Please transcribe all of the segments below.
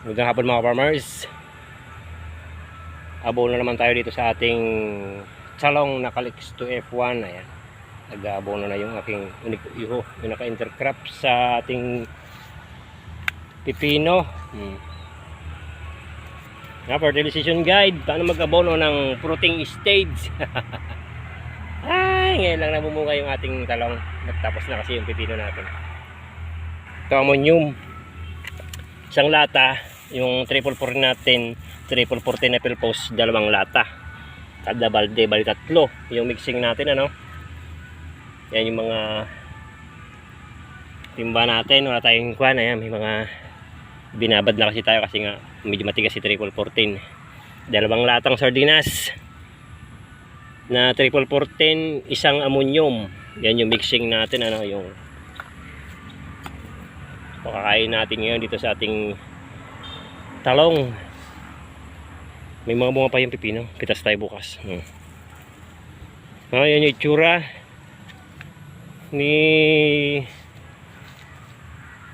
Magandang hapon mga farmers. Abono naman tayo dito sa ating salong na Calix 2 F1. Ayan. Nag-abono na yung aking yung naka-intercrop sa ating pipino. Fertilization guide. Paano mag-abono ng fruiting stage. Ay, ngayon lang namumunga yung ating talong. Tapos na kasi yung pipino natin. Ito ammonium. Isang lata. Yung 444 natin, 444 na pilpos, 2 lata. Kada balde, bali 3. Yung mixing natin, ano. Yan yung mga timba natin. Wala tayong kuhan. Ayan, may mga binabad na kasi tayo kasi nga medyo matigas si 444. 2 latang sardinas na 444, isang ammonium. Yan yung mixing natin, ano, yung pakakain natin ngayon dito sa ating talong. May mga bunga pa yung pipino. Pitas tayo bukas. Yan yung itsura ni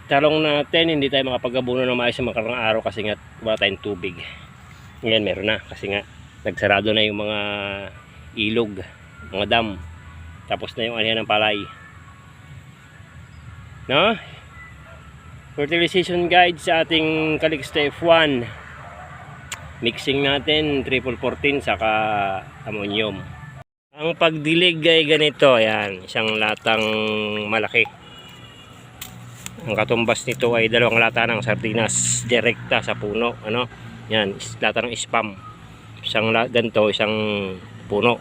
talong natin. Hindi tayo makapag-abono ng maayos sa makarang araw kasi nga wala tayong tubig. Ngayon meron na kasi nga nagsarado na yung mga ilog, mga dam. Tapos na yung anihan ng palay. No? Fertilization guide sa ating Calix F1. Mixing natin 444 saka ammonium. Ang pagdilig ay ganito, ayan, isang latang malaki. Ang katumbas nito ay 2 lata ng sardinas direkta sa puno, ano? Yan, lata ng spam. Isang ganito, isang puno.